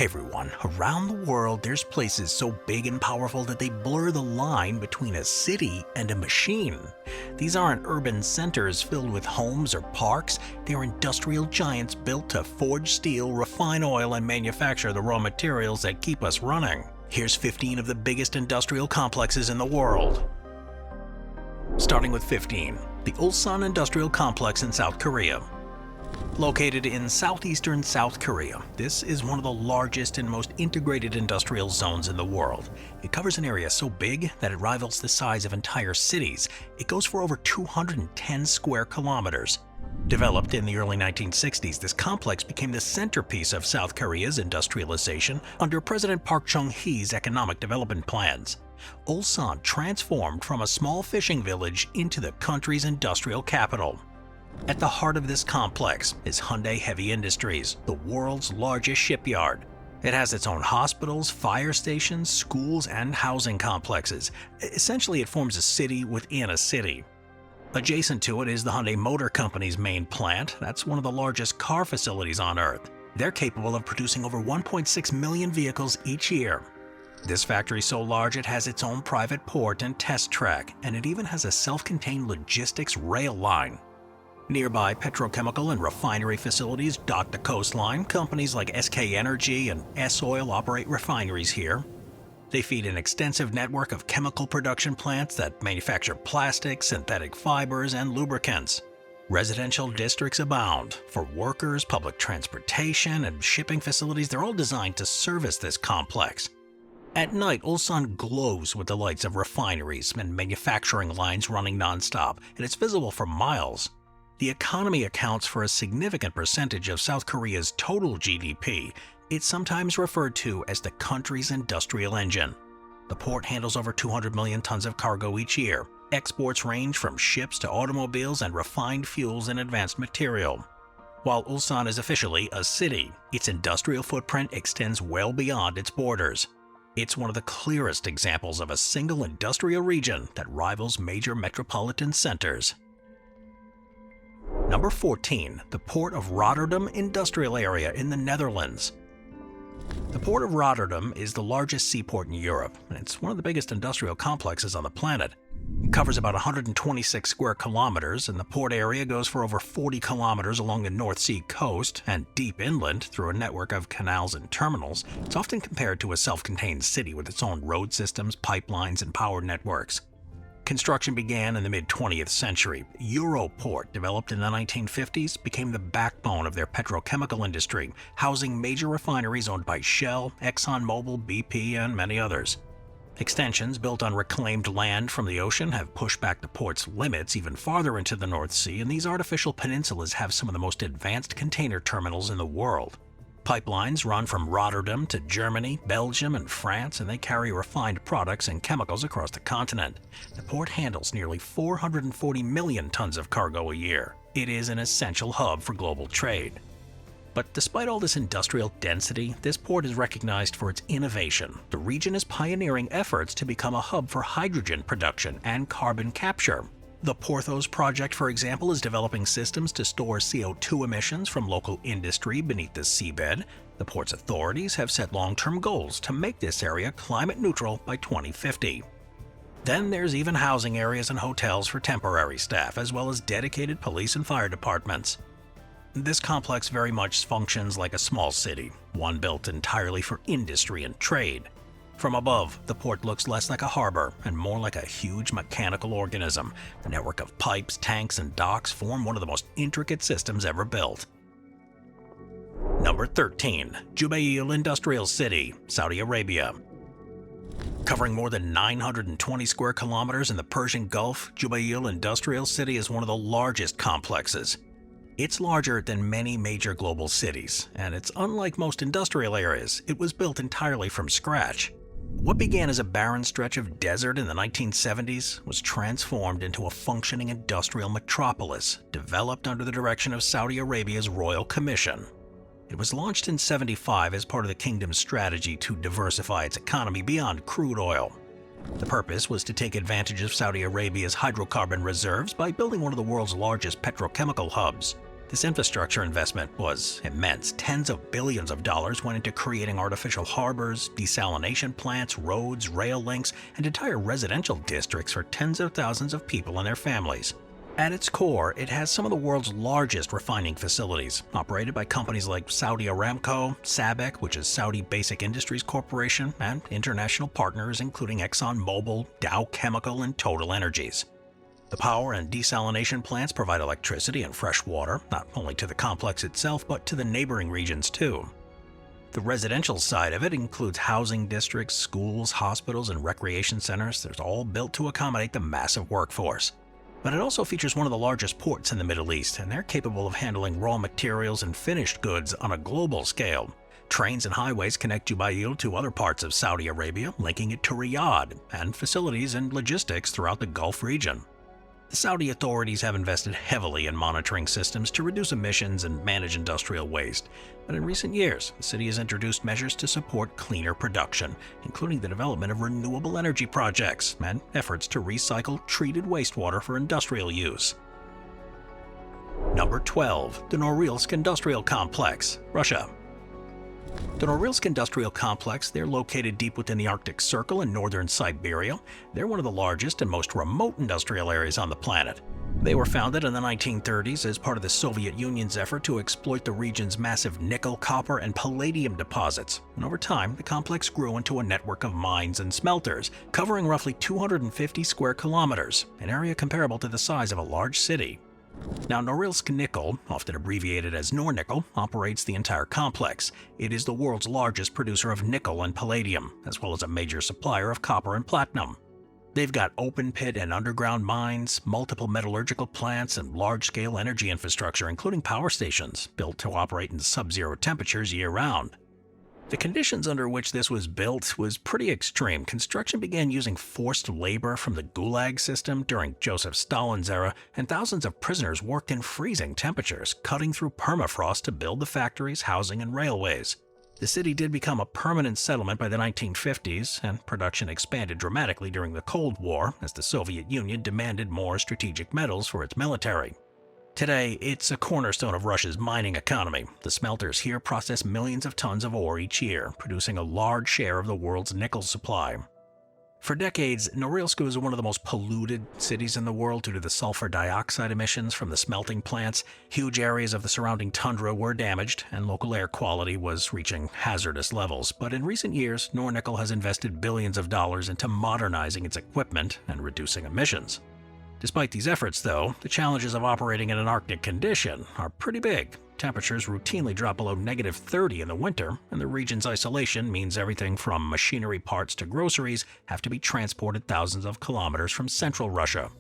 Hey everyone, around the world there's places so big and powerful that they blur the line between a city and a machine. These aren't urban centers filled with homes or parks, they're industrial giants built to forge steel, refine oil, and manufacture the raw materials that keep us running. Here's 15 of the biggest industrial complexes in the world. Starting with 15, the Ulsan Industrial Complex in South Korea. Located in southeastern South Korea, this is one of the largest and most integrated industrial zones in the world. It covers an area so big that it rivals the size of entire cities. It goes for over 210 square kilometers. Developed in the early 1960s, this complex became the centerpiece of South Korea's industrialization under President Park Chung-hee's economic development plans. Ulsan transformed from a small fishing village into the country's industrial capital. At the heart of this complex is Hyundai Heavy Industries, the world's largest shipyard. It has its own hospitals, fire stations, schools, and housing complexes. Essentially, it forms a city within a city. Adjacent to it is the Hyundai Motor Company's main plant. That's one of the largest car facilities on Earth. They're capable of producing over 1.6 million vehicles each year. This factory is so large it has its own private port and test track, and it even has a self-contained logistics rail line. Nearby petrochemical and refinery facilities dot the coastline. Companies like SK Energy and S-Oil operate refineries here. They feed an extensive network of chemical production plants that manufacture plastics, synthetic fibers, and lubricants. Residential districts abound. For workers, public transportation, and shipping facilities, they're all designed to service this complex. At night, Ulsan glows with the lights of refineries and manufacturing lines running nonstop, and it's visible for miles. The economy accounts for a significant percentage of South Korea's total GDP. It's sometimes referred to as the country's industrial engine. The port handles over 200 million tons of cargo each year. Exports range from ships to automobiles and refined fuels and advanced material. While Ulsan is officially a city, its industrial footprint extends well beyond its borders. It's one of the clearest examples of a single industrial region that rivals major metropolitan centers. Number 14, the Port of Rotterdam Industrial Area in the Netherlands. The Port of Rotterdam is the largest seaport in Europe, and it's one of the biggest industrial complexes on the planet. It covers about 126 square kilometers, and the port area goes for over 40 kilometers along the North Sea coast and deep inland through a network of canals and terminals. It's often compared to a self-contained city with its own road systems, pipelines, and power networks. Construction began in the mid-20th century. Europort, developed in the 1950s, became the backbone of their petrochemical industry, housing major refineries owned by Shell, ExxonMobil, BP, and many others. Extensions built on reclaimed land from the ocean have pushed back the port's limits even farther into the North Sea, and these artificial peninsulas have some of the most advanced container terminals in the world. Pipelines run from Rotterdam to Germany, Belgium, and France, and they carry refined products and chemicals across the continent. The port handles nearly 440 million tons of cargo a year. It is an essential hub for global trade. But despite all this industrial density, this port is recognized for its innovation. The region is pioneering efforts to become a hub for hydrogen production and carbon capture. The Porthos project, for example, is developing systems to store CO2 emissions from local industry beneath the seabed. The port's authorities have set long-term goals to make this area climate neutral by 2050. Then there's even housing areas and hotels for temporary staff, as well as dedicated police and fire departments. This complex very much functions like a small city, one built entirely for industry and trade. From above, the port looks less like a harbor and more like a huge mechanical organism. The network of pipes, tanks, and docks form one of the most intricate systems ever built. Number 13, Jubail Industrial City, Saudi Arabia. Covering more than 920 square kilometers in the Persian Gulf, Jubail Industrial City is one of the largest complexes. It's larger than many major global cities, and it's unlike most industrial areas. It was built entirely from scratch. What began as a barren stretch of desert in the 1970s was transformed into a functioning industrial metropolis, developed under the direction of Saudi Arabia's Royal Commission. It was launched in '75 as part of the kingdom's strategy to diversify its economy beyond crude oil. The purpose was to take advantage of Saudi Arabia's hydrocarbon reserves by building one of the world's largest petrochemical hubs. This infrastructure investment was immense. Tens of billions of dollars went into creating artificial harbors, desalination plants, roads, rail links, and entire residential districts for tens of thousands of people and their families. At its core, it has some of the world's largest refining facilities, operated by companies like Saudi Aramco, SABIC, which is Saudi Basic Industries Corporation, and international partners including ExxonMobil, Dow Chemical, and Total Energies. The power and desalination plants provide electricity and fresh water, not only to the complex itself, but to the neighboring regions too. The residential side of it includes housing districts, schools, hospitals, and recreation centers. They're all built to accommodate the massive workforce. But it also features one of the largest ports in the Middle East, and they're capable of handling raw materials and finished goods on a global scale. Trains and highways connect Jubail to other parts of Saudi Arabia, linking it to Riyadh, and facilities and logistics throughout the Gulf region. The Saudi authorities have invested heavily in monitoring systems to reduce emissions and manage industrial waste. But in recent years, the city has introduced measures to support cleaner production, including the development of renewable energy projects and efforts to recycle treated wastewater for industrial use. Number 12. The Norilsk Industrial Complex, Russia. The Norilsk Industrial Complex, they're located deep within the Arctic Circle in northern Siberia. They're one of the largest and most remote industrial areas on the planet. They were founded in the 1930s as part of the Soviet Union's effort to exploit the region's massive nickel, copper, and palladium deposits. And over time, the complex grew into a network of mines and smelters, covering roughly 250 square kilometers, an area comparable to the size of a large city. Now, Norilsk Nickel, often abbreviated as Nornickel, operates the entire complex. It is the world's largest producer of nickel and palladium, as well as a major supplier of copper and platinum. They've got open pit and underground mines, multiple metallurgical plants, and large-scale energy infrastructure, including power stations, built to operate in sub-zero temperatures year-round. The conditions under which this was built was pretty extreme. Construction began using forced labor from the Gulag system during Joseph Stalin's era, and thousands of prisoners worked in freezing temperatures, cutting through permafrost to build the factories, housing, and railways. The city did become a permanent settlement by the 1950s, and production expanded dramatically during the Cold War as the Soviet Union demanded more strategic metals for its military. Today, it's a cornerstone of Russia's mining economy. The smelters here process millions of tons of ore each year, producing a large share of the world's nickel supply. For decades, Norilsk was one of the most polluted cities in the world due to the sulfur dioxide emissions from the smelting plants. Huge areas of the surrounding tundra were damaged, and local air quality was reaching hazardous levels. But in recent years, Nornickel has invested billions of dollars into modernizing its equipment and reducing emissions. Despite these efforts, though, the challenges of operating in an Arctic condition are pretty big. Temperatures routinely drop below -30 in the winter, and the region's isolation means everything from machinery parts to groceries have to be transported thousands of kilometers from central Russia.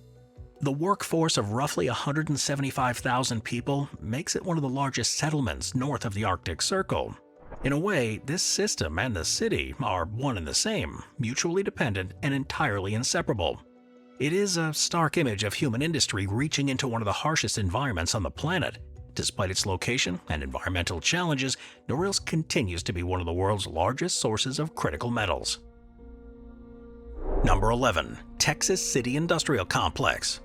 The workforce of roughly 175,000 people makes it one of the largest settlements north of the Arctic Circle. In a way, this system and the city are one and the same, mutually dependent and entirely inseparable. It is a stark image of human industry reaching into one of the harshest environments on the planet. Despite its location and environmental challenges, Norilsk continues to be one of the world's largest sources of critical metals. Number 11. Texas City Industrial Complex.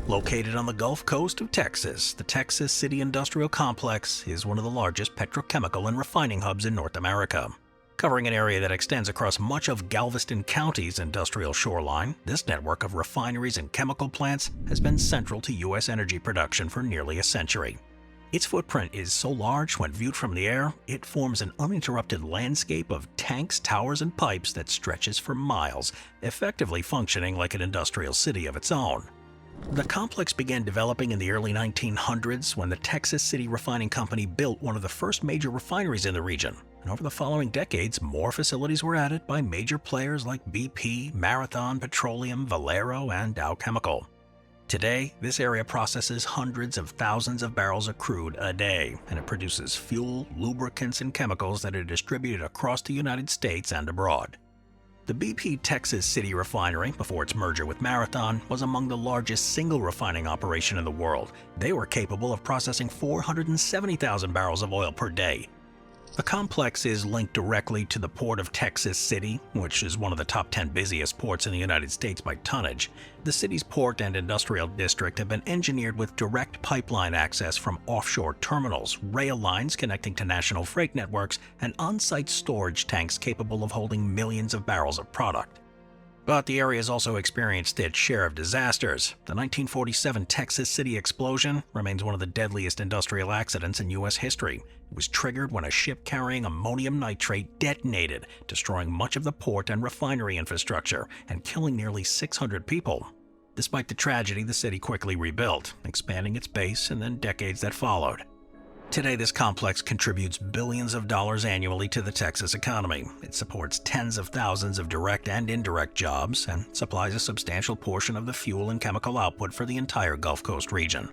Located on the Gulf Coast of Texas, the Texas City Industrial Complex is one of the largest petrochemical and refining hubs in North America. Covering an area that extends across much of Galveston County's industrial shoreline, this network of refineries and chemical plants has been central to U.S. energy production for nearly a century. Its footprint is so large when viewed from the air, it forms an uninterrupted landscape of tanks, towers, and pipes that stretches for miles, effectively functioning like an industrial city of its own. The complex began developing in the early 1900s when the Texas City Refining Company built one of the first major refineries in the region. And over the following decades, more facilities were added by major players like BP, Marathon Petroleum, Valero, and Dow Chemical. Today, this area processes hundreds of thousands of barrels of crude a day, and it produces fuel, lubricants, and chemicals that are distributed across the United States and abroad. The BP Texas City Refinery, before its merger with Marathon, was among the largest single refining operation in the world. They were capable of processing 470,000 barrels of oil per day. The complex is linked directly to the port of Texas City, which is one of the top 10 busiest ports in the United States by tonnage. The city's port and industrial district have been engineered with direct pipeline access from offshore terminals, rail lines connecting to national freight networks, and on-site storage tanks capable of holding millions of barrels of product. But the area has also experienced its share of disasters. The 1947 Texas City explosion remains one of the deadliest industrial accidents in U.S. history. It was triggered when a ship carrying ammonium nitrate detonated, destroying much of the port and refinery infrastructure and killing nearly 600 people. Despite the tragedy, the city quickly rebuilt, expanding its base in the decades that followed. Today, this complex contributes billions of dollars annually to the Texas economy. It supports tens of thousands of direct and indirect jobs and supplies a substantial portion of the fuel and chemical output for the entire Gulf Coast region.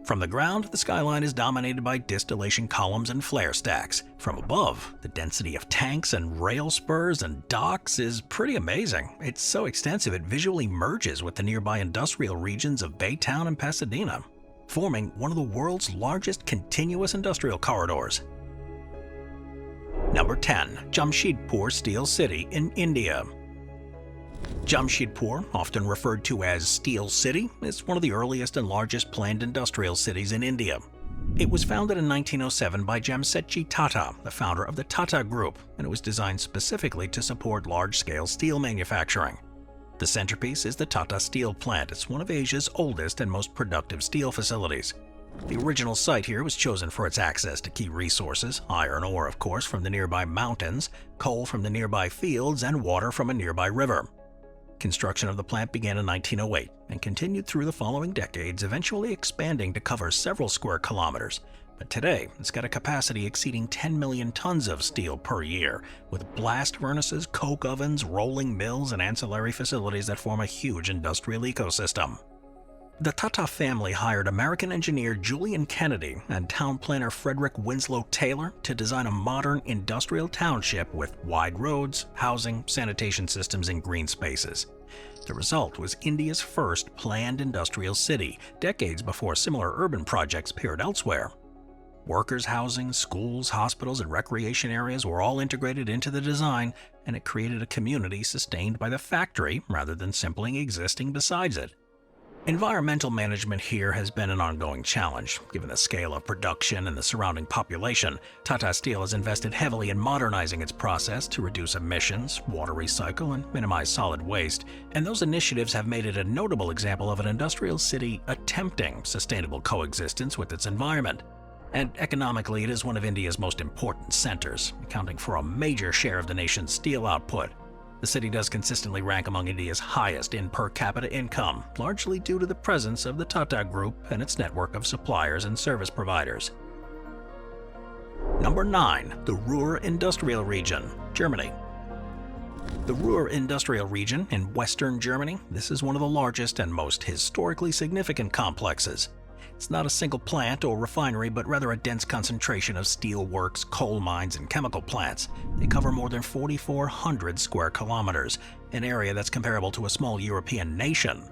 From the ground, the skyline is dominated by distillation columns and flare stacks. From above, the density of tanks and rail spurs and docks is pretty amazing. It's so extensive it visually merges with the nearby industrial regions of Baytown and Pasadena, forming one of the world's largest continuous industrial corridors. Number 10. Jamshedpur Steel City in India. Jamshedpur, often referred to as Steel City, is one of the earliest and largest planned industrial cities in India. It was founded in 1907 by Jamsetji Tata, the founder of the Tata Group, and it was designed specifically to support large-scale steel manufacturing. The centerpiece is the Tata Steel Plant. It's one of Asia's oldest and most productive steel facilities. The original site here was chosen for its access to key resources, iron ore, of course, from the nearby mountains, coal from the nearby fields, and water from a nearby river. Construction of the plant began in 1908 and continued through the following decades, eventually expanding to cover several square kilometers. But today, it's got a capacity exceeding 10 million tons of steel per year, with blast furnaces, coke ovens, rolling mills, and ancillary facilities that form a huge industrial ecosystem. The Tata family hired American engineer Julian Kennedy and town planner Frederick Winslow Taylor to design a modern industrial township with wide roads, housing, sanitation systems, and green spaces. The result was India's first planned industrial city, decades before similar urban projects appeared elsewhere. Workers' housing, schools, hospitals, and recreation areas were all integrated into the design, and it created a community sustained by the factory rather than simply existing besides it. Environmental management here has been an ongoing challenge. Given the scale of production and the surrounding population, Tata Steel has invested heavily in modernizing its process to reduce emissions, water recycle, and minimize solid waste, and those initiatives have made it a notable example of an industrial city attempting sustainable coexistence with its environment. And economically, it is one of India's most important centers, accounting for a major share of the nation's steel output. The city does consistently rank among India's highest in per capita income, largely due to the presence of the Tata Group and its network of suppliers and service providers. Number 9. The Ruhr Industrial Region, Germany. The Ruhr Industrial Region in western Germany, this is one of the largest and most historically significant complexes. It's not a single plant or refinery, but rather a dense concentration of steel works, coal mines, and chemical plants. They cover more than 4,400 square kilometers, an area that's comparable to a small European nation.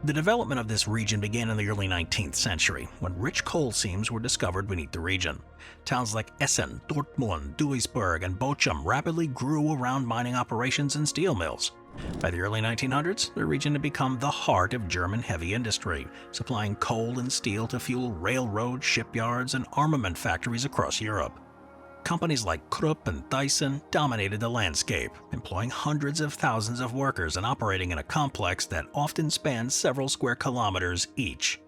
The development of this region began in the early 19th century, when rich coal seams were discovered beneath the region. Towns like Essen, Dortmund, Duisburg, and Bochum rapidly grew around mining operations and steel mills. By the early 1900s, the region had become the heart of German heavy industry, supplying coal and steel to fuel railroads, shipyards, and armament factories across Europe. Companies like Krupp and Thyssen dominated the landscape, employing hundreds of thousands of workers and operating in a complex that often spans several square kilometers each.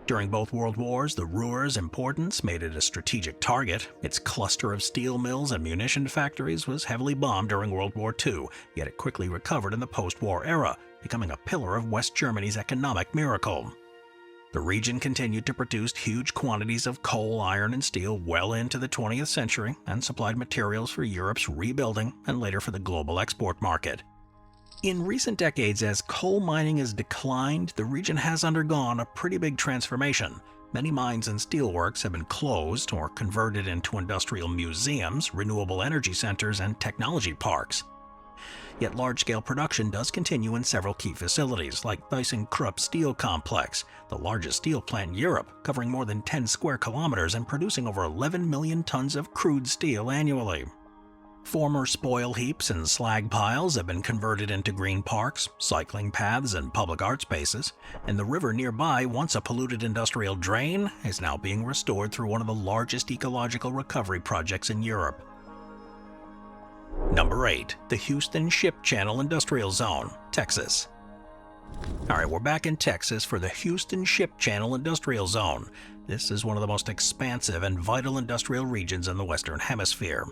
During both World Wars, the Ruhr's importance made it a strategic target. Its cluster of steel mills and munition factories was heavily bombed during World War II, yet it quickly recovered in the post-war era, becoming a pillar of West Germany's economic miracle. The region continued to produce huge quantities of coal, iron, and steel well into the 20th century and supplied materials for Europe's rebuilding and later for the global export market. In recent decades, as coal mining has declined, the region has undergone a pretty big transformation. Many mines and steelworks have been closed or converted into industrial museums, renewable energy centers, and technology parks. yet large-scale production does continue in several key facilities, like ThyssenKrupp Steel Complex, the largest steel plant in Europe, covering more than 10 square kilometers and producing over 11 million tons of crude steel annually. Former spoil heaps and slag piles have been converted into green parks, cycling paths, and public art spaces, and the river nearby, once a polluted industrial drain, is now being restored through one of the largest ecological recovery projects in Europe. Number 8. The Houston Ship Channel Industrial Zone, Texas. Alright, we're back in Texas for the Houston Ship Channel Industrial Zone. This is one of the most expansive and vital industrial regions in the Western Hemisphere.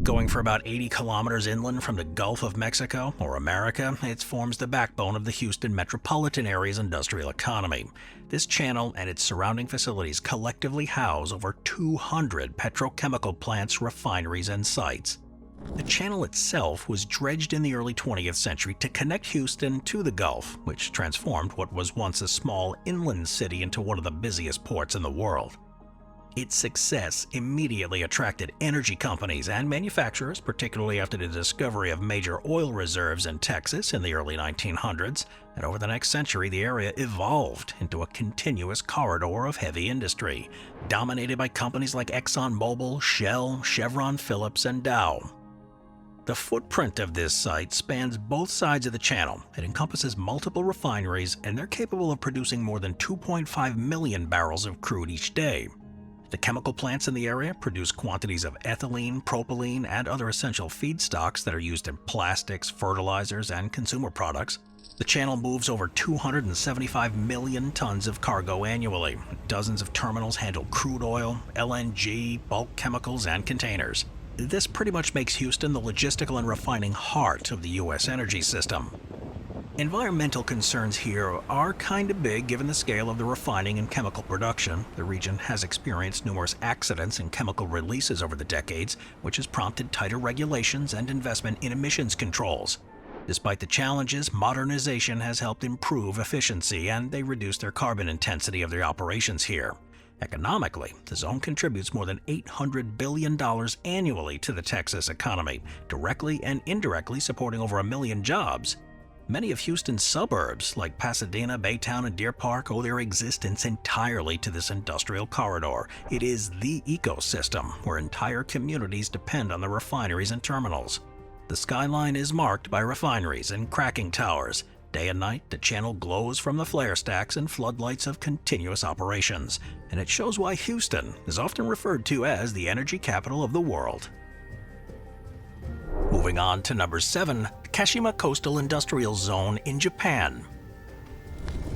Going for about 80 kilometers inland from the Gulf of Mexico, or America, it forms the backbone of the Houston metropolitan area's industrial economy. This channel and its surrounding facilities collectively house over 200 petrochemical plants, refineries, and sites. The channel itself was dredged in the early 20th century to connect Houston to the Gulf, which transformed what was once a small inland city into one of the busiest ports in the world. Its success immediately attracted energy companies and manufacturers, particularly after the discovery of major oil reserves in Texas in the early 1900s, and over the next century the area evolved into a continuous corridor of heavy industry, dominated by companies like ExxonMobil, Shell, Chevron Phillips, and Dow. The footprint of this site spans both sides of the channel. It encompasses multiple refineries, and they're capable of producing more than 2.5 million barrels of crude each day. The chemical plants in the area produce quantities of ethylene, propylene, and other essential feedstocks that are used in plastics, fertilizers, and consumer products. The channel moves over 275 million tons of cargo annually. Dozens of terminals handle crude oil, LNG, bulk chemicals, and containers. This pretty much makes Houston the logistical and refining heart of the U.S. energy system. Environmental concerns here are kinda big given the scale of the refining and chemical production. The region has experienced numerous accidents and chemical releases over the decades, which has prompted tighter regulations and investment in emissions controls. Despite the challenges, modernization has helped improve efficiency, and they reduce their carbon intensity of their operations here. Economically, the zone contributes more than $800 billion annually to the Texas economy, directly and indirectly supporting over 1 million jobs. Many of Houston's suburbs, like Pasadena, Baytown, and Deer Park, owe their existence entirely to this industrial corridor. It is the ecosystem where entire communities depend on the refineries and terminals. The skyline is marked by refineries and cracking towers. Day and night, the channel glows from the flare stacks and floodlights of continuous operations, and it shows why Houston is often referred to as the energy capital of the world. Moving on to number 7, the Kashima Coastal Industrial Zone in Japan.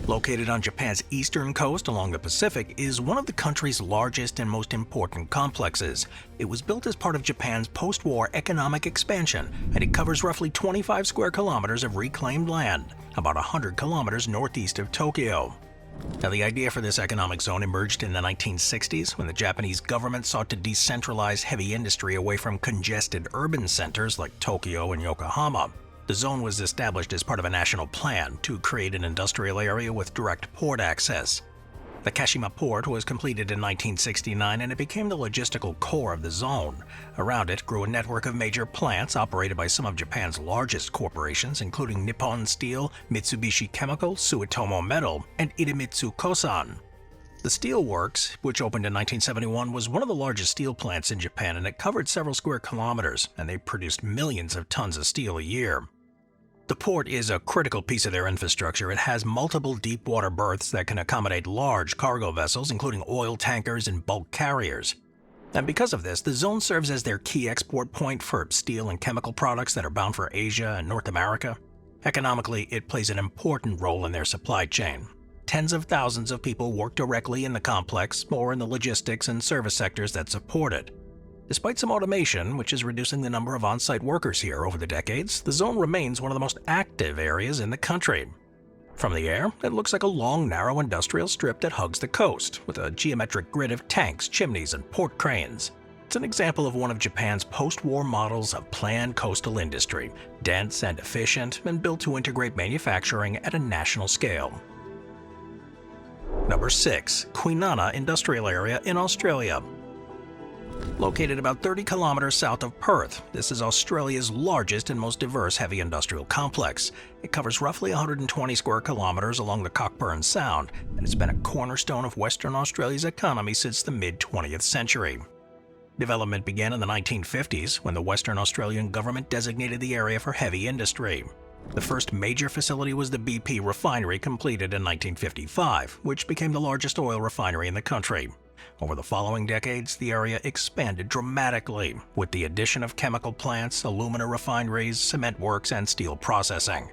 Located on Japan's eastern coast along the Pacific, is one of the country's largest and most important complexes. It was built as part of Japan's post-war economic expansion, and it covers roughly 25 square kilometers of reclaimed land, about 100 kilometers northeast of Tokyo. Now, the idea for this economic zone emerged in the 1960s when the Japanese government sought to decentralize heavy industry away from congested urban centers like Tokyo and Yokohama. The zone was established as part of a national plan to create an industrial area with direct port access. The Kashima port was completed in 1969, and it became the logistical core of the zone. Around it grew a network of major plants operated by some of Japan's largest corporations, including Nippon Steel, Mitsubishi Chemical, Sumitomo Metal, and Idemitsu Kosan. The steel works, which opened in 1971, was one of the largest steel plants in Japan, and it covered several square kilometers, and they produced millions of tons of steel a year. The port is a critical piece of their infrastructure. It has multiple deep water berths that can accommodate large cargo vessels, including oil tankers and bulk carriers. And because of this, the zone serves as their key export point for steel and chemical products that are bound for Asia and North America. Economically, it plays an important role in their supply chain. Tens of thousands of people work directly in the complex or in the logistics and service sectors that support it. Despite some automation, which is reducing the number of on-site workers here over the decades, the zone remains one of the most active areas in the country. From the air, it looks like a long, narrow industrial strip that hugs the coast, with a geometric grid of tanks, chimneys, and port cranes. It's an example of one of Japan's post-war models of planned coastal industry, dense and efficient, and built to integrate manufacturing at a national scale. Number 6. Kwinana Industrial Area in Australia. Located about 30 kilometers south of Perth, this is Australia's largest and most diverse heavy industrial complex. It covers roughly 120 square kilometers along the Cockburn Sound, and it's been a cornerstone of Western Australia's economy since the mid-20th century. Development began in the 1950s when the Western Australian government designated the area for heavy industry. The first major facility was the BP refinery, completed in 1955, which became the largest oil refinery in the country. Over the following decades, the area expanded dramatically, with the addition of chemical plants, alumina refineries, cement works, and steel processing.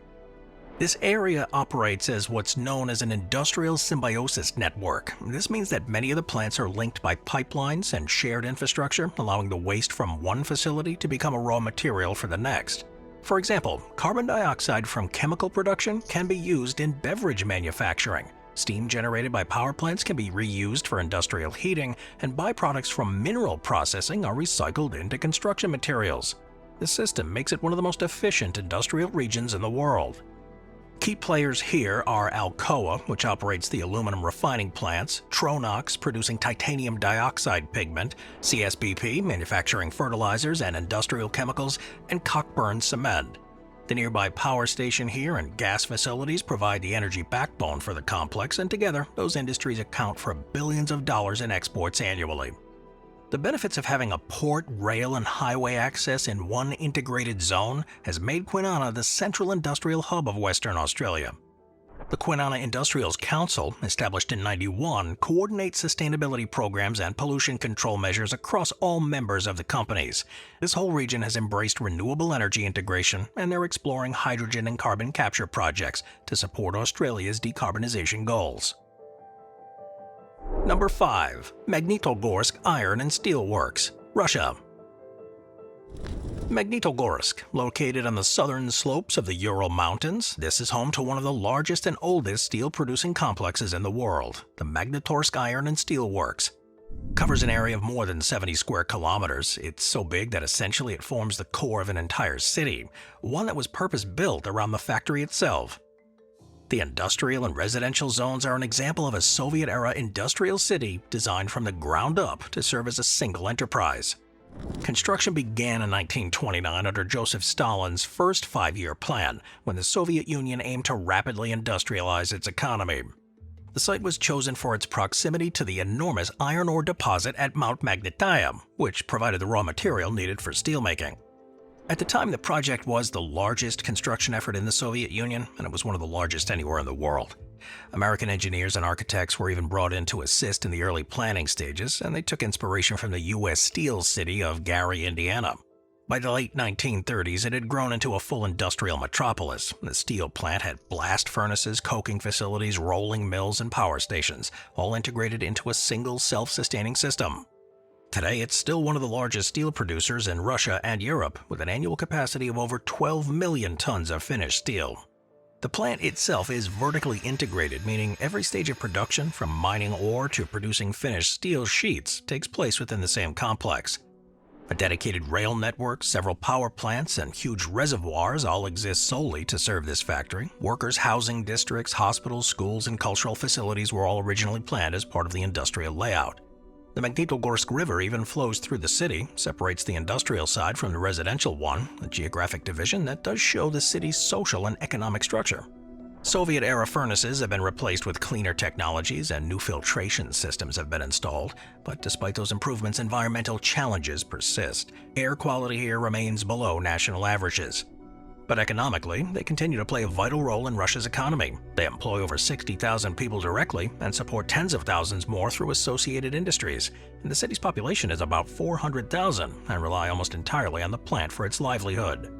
This area operates as what's known as an industrial symbiosis network. This means that many of the plants are linked by pipelines and shared infrastructure, allowing the waste from one facility to become a raw material for the next. For example, carbon dioxide from chemical production can be used in beverage manufacturing. Steam generated by power plants can be reused for industrial heating, and byproducts from mineral processing are recycled into construction materials. This system makes it one of the most efficient industrial regions in the world. Key players here are Alcoa, which operates the aluminum refining plants, Tronox, producing titanium dioxide pigment, CSBP, manufacturing fertilizers and industrial chemicals, and Cockburn Cement. The nearby power station here and gas facilities provide the energy backbone for the complex, and together, those industries account for billions of dollars in exports annually. The benefits of having a port, rail, and highway access in one integrated zone has made Kwinana the central industrial hub of Western Australia. The Kwinana Industrials Council, established in '91, coordinates sustainability programs and pollution control measures across all members of the companies. This whole region has embraced renewable energy integration, and they're exploring hydrogen and carbon capture projects to support Australia's decarbonization goals. Number 5. Magnitogorsk Iron and Steel Works, Russia. Magnitogorsk, located on the southern slopes of the Ural Mountains, this is home to one of the largest and oldest steel-producing complexes in the world, the Magnitorsk Iron and Steel Works. Covers an area of more than 70 square kilometers. It's so big that essentially it forms the core of an entire city, one that was purpose-built around the factory itself. The industrial and residential zones are an example of a Soviet-era industrial city designed from the ground up to serve as a single enterprise. Construction began in 1929 under Joseph Stalin's first five-year plan, when the Soviet Union aimed to rapidly industrialize its economy. The site was chosen for its proximity to the enormous iron ore deposit at Mount Magnitaya, which provided the raw material needed for steelmaking. At the time, the project was the largest construction effort in the Soviet Union, and it was one of the largest anywhere in the world. American engineers and architects were even brought in to assist in the early planning stages, and they took inspiration from the U.S. steel city of Gary, Indiana. By the late 1930s, it had grown into a full industrial metropolis. The steel plant had blast furnaces, coking facilities, rolling mills, and power stations, all integrated into a single self-sustaining system. Today, it's still one of the largest steel producers in Russia and Europe, with an annual capacity of over 12 million tons of finished steel. The plant itself is vertically integrated, meaning every stage of production, from mining ore to producing finished steel sheets, takes place within the same complex. A dedicated rail network, several power plants, and huge reservoirs all exist solely to serve this factory. Workers' housing districts, hospitals, schools, and cultural facilities were all originally planned as part of the industrial layout. The Magnitogorsk River even flows through the city, separates the industrial side from the residential one, a geographic division that does show the city's social and economic structure. Soviet-era furnaces have been replaced with cleaner technologies and new filtration systems have been installed, but despite those improvements, environmental challenges persist. Air quality here remains below national averages. But economically, they continue to play a vital role in Russia's economy. They employ over 60,000 people directly and support tens of thousands more through associated industries. And the city's population is about 400,000 and rely almost entirely on the plant for its livelihood.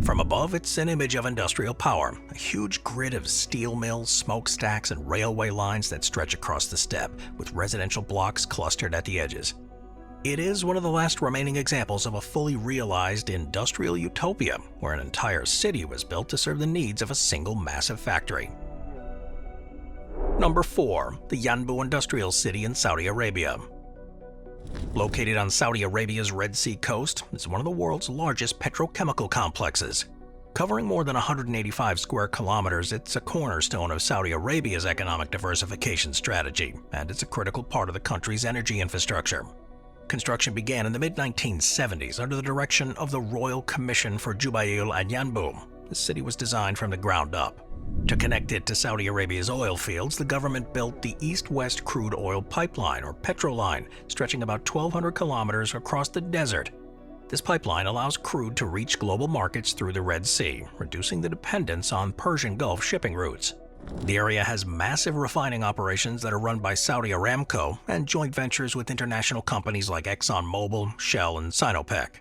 From above, it's an image of industrial power, a huge grid of steel mills, smokestacks, and railway lines that stretch across the steppe, with residential blocks clustered at the edges. It is one of the last remaining examples of a fully realized industrial utopia, where an entire city was built to serve the needs of a single massive factory. Number 4. The Yanbu Industrial City in Saudi Arabia. Located on Saudi Arabia's Red Sea coast, it's one of the world's largest petrochemical complexes. Covering more than 185 square kilometers, it's a cornerstone of Saudi Arabia's economic diversification strategy, and it's a critical part of the country's energy infrastructure. Construction began in the mid-1970s under the direction of the Royal Commission for Jubail and Yanbu. The city was designed from the ground up. To connect it to Saudi Arabia's oil fields, the government built the East-West Crude Oil Pipeline, or Petroline, stretching about 1,200 kilometers across the desert. This pipeline allows crude to reach global markets through the Red Sea, reducing the dependence on Persian Gulf shipping routes. The area has massive refining operations that are run by Saudi Aramco and joint ventures with international companies like ExxonMobil, Shell, and Sinopec.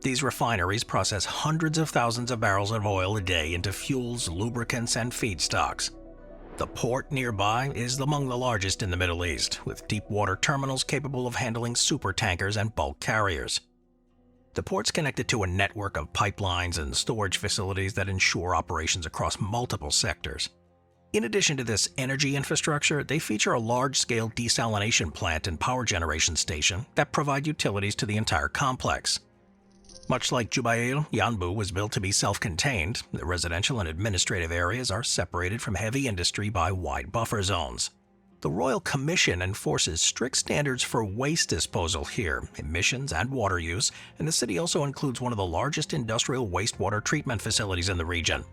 These refineries process hundreds of thousands of barrels of oil a day into fuels, lubricants, and feedstocks. The port nearby is among the largest in the Middle East, with deep water terminals capable of handling supertankers and bulk carriers. The port's connected to a network of pipelines and storage facilities that ensure operations across multiple sectors. In addition to this energy infrastructure, they feature a large-scale desalination plant and power generation station that provide utilities to the entire complex. Much like Jubail, Yanbu was built to be self-contained. The residential and administrative areas are separated from heavy industry by wide buffer zones. The Royal Commission enforces strict standards for waste disposal here, emissions and water use, and the city also includes one of the largest industrial wastewater treatment facilities in the region.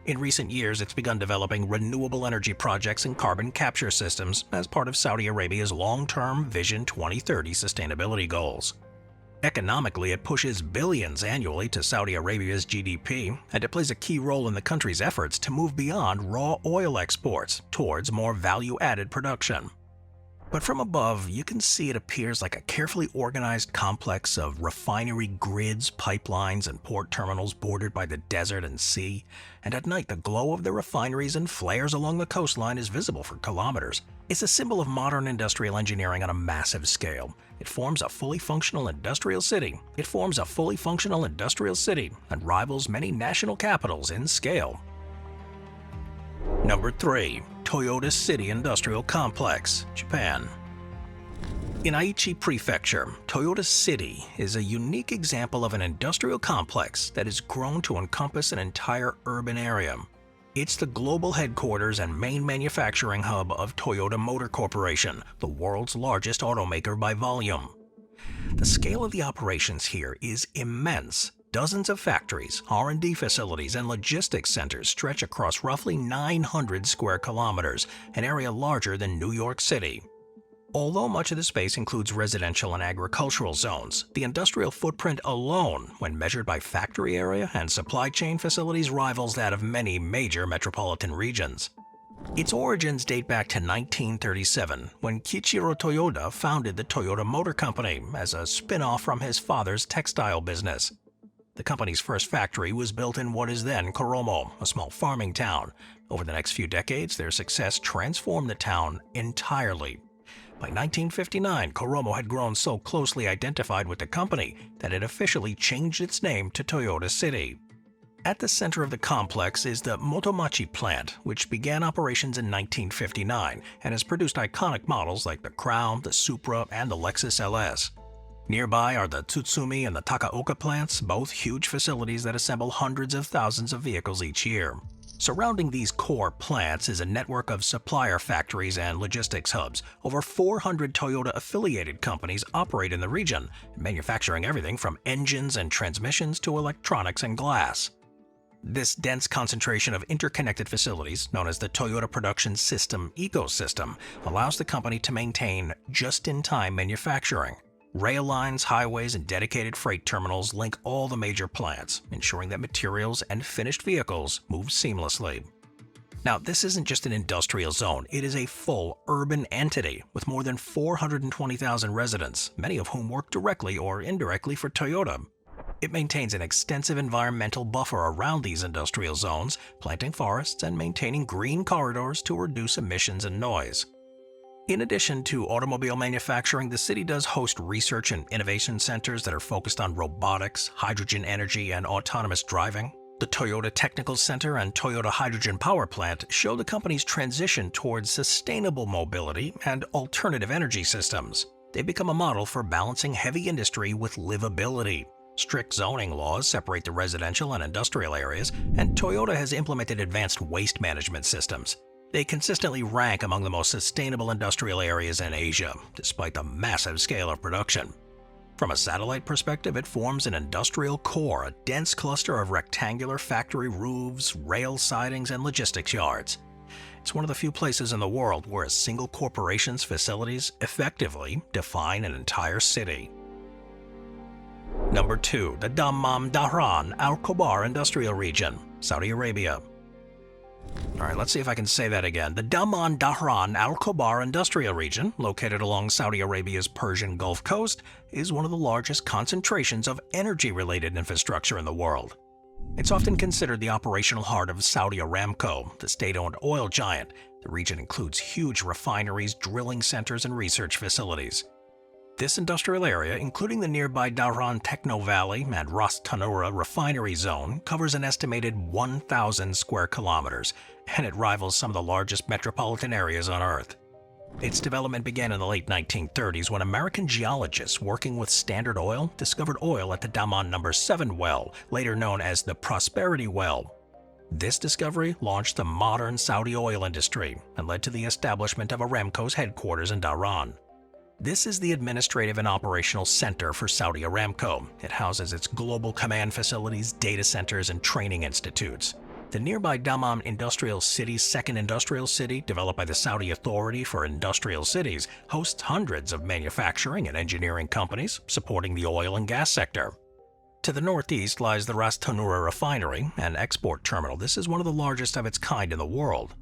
In recent years, it's begun developing renewable energy projects and carbon capture systems as part of Saudi Arabia's long-term Vision 2030 sustainability goals. Economically, it pushes billions annually to Saudi Arabia's GDP, and it plays a key role in the country's efforts to move beyond raw oil exports towards more value-added production. But from above, you can see it appears like a carefully organized complex of refinery grids, pipelines, and port terminals bordered by the desert and sea, and at night the glow of the refineries and flares along the coastline is visible for kilometers. It's a symbol of modern industrial engineering on a massive scale. It forms a fully functional industrial city. And rivals many national capitals in scale. Number 3. Toyota City Industrial Complex, Japan. In Aichi Prefecture, Toyota City is a unique example of an industrial complex that has grown to encompass an entire urban area. It's the global headquarters and main manufacturing hub of Toyota Motor Corporation, the world's largest automaker by volume. The scale of the operations here is immense. Dozens of factories, R&D facilities, and logistics centers stretch across roughly 900 square kilometers, an area larger than New York City. Although much of the space includes residential and agricultural zones, the industrial footprint alone, when measured by factory area and supply chain facilities, rivals that of many major metropolitan regions. Its origins date back to 1937, when Kiichiro Toyoda founded the Toyota Motor Company as a spin-off from his father's textile business. The company's first factory was built in what is then Koromo, a small farming town. Over the next few decades, their success transformed the town entirely. By 1959, Koromo had grown so closely identified with the company that it officially changed its name to Toyota City. At the center of the complex is the Motomachi plant, which began operations in 1959 and has produced iconic models like the Crown, the Supra, and the Lexus LS. Nearby are the Tsutsumi and the Takaoka plants, both huge facilities that assemble hundreds of thousands of vehicles each year. Surrounding these core plants is a network of supplier factories and logistics hubs. Over 400 Toyota-affiliated companies operate in the region, manufacturing everything from engines and transmissions to electronics and glass. This dense concentration of interconnected facilities, known as the Toyota Production System ecosystem, allows the company to maintain just-in-time manufacturing. Rail lines, highways, and dedicated freight terminals link all the major plants, ensuring that materials and finished vehicles move seamlessly. Now, this isn't just an industrial zone, it is a full urban entity with more than 420,000 residents, many of whom work directly or indirectly for Toyota. It maintains an extensive environmental buffer around these industrial zones, planting forests and maintaining green corridors to reduce emissions and noise. In addition to automobile manufacturing, the city does host research and innovation centers that are focused on robotics, hydrogen energy, and autonomous driving. The Toyota Technical Center and Toyota Hydrogen Power Plant show the company's transition towards sustainable mobility and alternative energy systems. They become a model for balancing heavy industry with livability. Strict zoning laws separate the residential and industrial areas, and Toyota has implemented advanced waste management systems. They consistently rank among the most sustainable industrial areas in Asia, despite the massive scale of production. From a satellite perspective, it forms an industrial core, a dense cluster of rectangular factory roofs, rail sidings, and logistics yards. It's one of the few places in the world where a single corporation's facilities effectively define an entire city. Number 2. The Dammam Dahran Al Khobar Industrial Region, Saudi Arabia. Alright, let's see if I can say that again. The Dammam Dahran Al Khobar Industrial Region, located along Saudi Arabia's Persian Gulf Coast, is one of the largest concentrations of energy-related infrastructure in the world. It's often considered the operational heart of Saudi Aramco, the state-owned oil giant. The region includes huge refineries, drilling centers, and research facilities. This industrial area, including the nearby Dahran Techno Valley and Ras Tanura refinery zone, covers an estimated 1,000 square kilometers, and it rivals some of the largest metropolitan areas on Earth. Its development began in the late 1930s when American geologists working with Standard Oil discovered oil at the Dammam No. 7 well, later known as the Prosperity Well. This discovery launched the modern Saudi oil industry and led to the establishment of Aramco's headquarters in Dahran. This is the administrative and operational center for Saudi Aramco. It houses its global command facilities, data centers, and training institutes. The nearby Dammam Industrial City's second industrial city, developed by the Saudi Authority for Industrial Cities, hosts hundreds of manufacturing and engineering companies supporting the oil and gas sector. To the northeast lies the Ras Tanura refinery and export terminal. This is one of the largest of its kind in the world.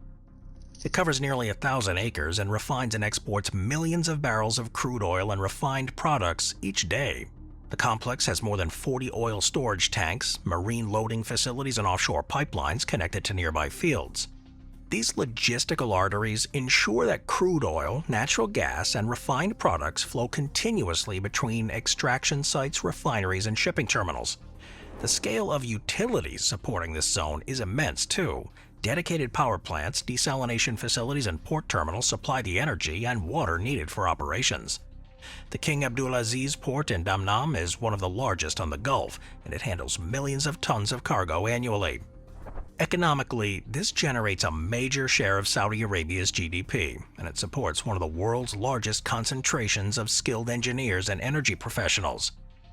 It covers nearly 1,000 acres and refines and exports millions of barrels of crude oil and refined products each day. The complex has more than 40 oil storage tanks, marine loading facilities, and offshore pipelines connected to nearby fields. These logistical arteries ensure that crude oil, natural gas, and refined products flow continuously between extraction sites, refineries, and shipping terminals. The scale of utilities supporting this zone is immense, too. Dedicated power plants, desalination facilities, and port terminals supply the energy and water needed for operations. The King Abdulaziz port in Dammam is one of the largest on the Gulf, and it handles millions of tons of cargo annually. Economically, this generates a major share of Saudi Arabia's GDP, and it supports one of the world's largest concentrations of skilled engineers and energy professionals.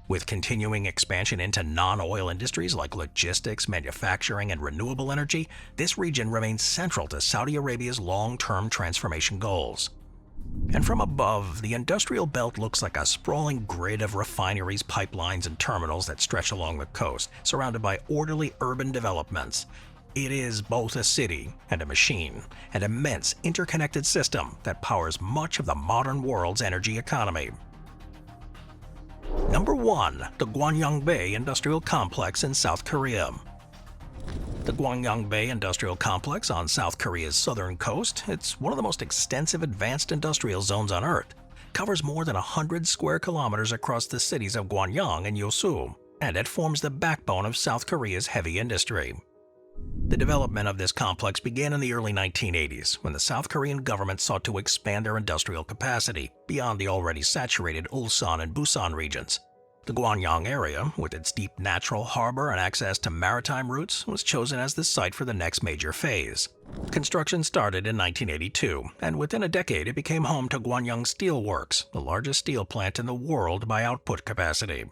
With continuing expansion into non-oil industries like logistics, manufacturing, and renewable energy, this region remains central to Saudi Arabia's long-term transformation goals. And from above, the industrial belt looks like a sprawling grid of refineries, pipelines, and terminals that stretch along the coast, surrounded by orderly urban developments. It is both a city and a machine, an immense interconnected system that powers much of the modern world's energy economy. Number 1. The Gwangyangbae Industrial Complex in South Korea. The Gwangyangbae Industrial Complex on South Korea's southern coast, it's one of the most extensive advanced industrial zones on Earth. It covers more than 100 square kilometers across the cities of Gwangyang and Yeosu, and it forms the backbone of South Korea's heavy industry. The development of this complex began in the early 1980s, when the South Korean government sought to expand their industrial capacity beyond the already saturated Ulsan and Busan regions. The Gwangyang area, with its deep natural harbor and access to maritime routes, was chosen as the site for the next major phase. Construction started in 1982, and within a decade it became home to Gwangyang Steel Works, the largest steel plant in the world by output capacity.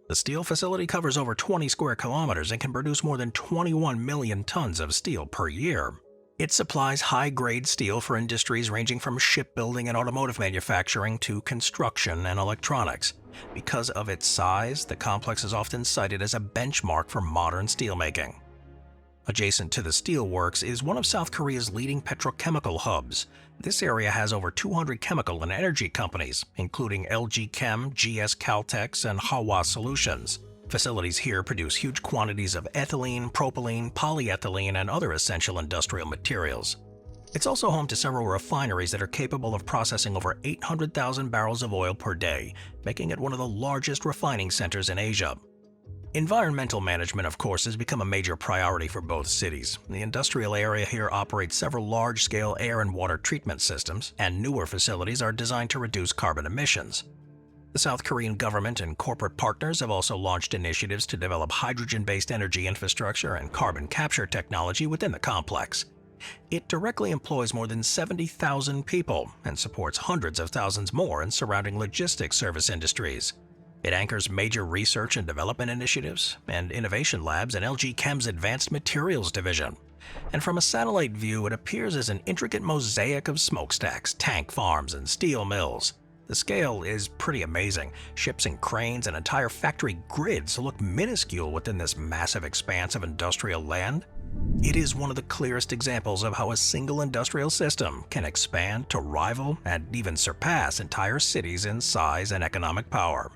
The steel facility covers over 20 square kilometers and can produce more than 21 million tons of steel per year. It supplies high-grade steel for industries ranging from shipbuilding and automotive manufacturing to construction and electronics. Because of its size, the complex is often cited as a benchmark for modern steelmaking. Adjacent to the steelworks is one of South Korea's leading petrochemical hubs. This area has over 200 chemical and energy companies, including LG Chem, GS Caltex, and Hawa Solutions. Facilities here produce huge quantities of ethylene, propylene, polyethylene, and other essential industrial materials. It's also home to several refineries that are capable of processing over 800,000 barrels of oil per day, making it one of the largest refining centers in Asia. Environmental management, of course, has become a major priority for both cities. The industrial area here operates several large-scale air and water treatment systems, and newer facilities are designed to reduce carbon emissions. The South Korean government and corporate partners have also launched initiatives to develop hydrogen-based energy infrastructure and carbon capture technology within the complex. It directly employs more than 70,000 people and supports hundreds of thousands more in surrounding logistics service industries. It anchors major research and development initiatives and innovation labs in LG Chem's Advanced Materials division. And from a satellite view, it appears as an intricate mosaic of smokestacks, tank farms, and steel mills. The scale is pretty amazing. Ships and cranes and entire factory grids look minuscule within this massive expanse of industrial land. It is one of the clearest examples of how a single industrial system can expand to rival and even surpass entire cities in size and economic power.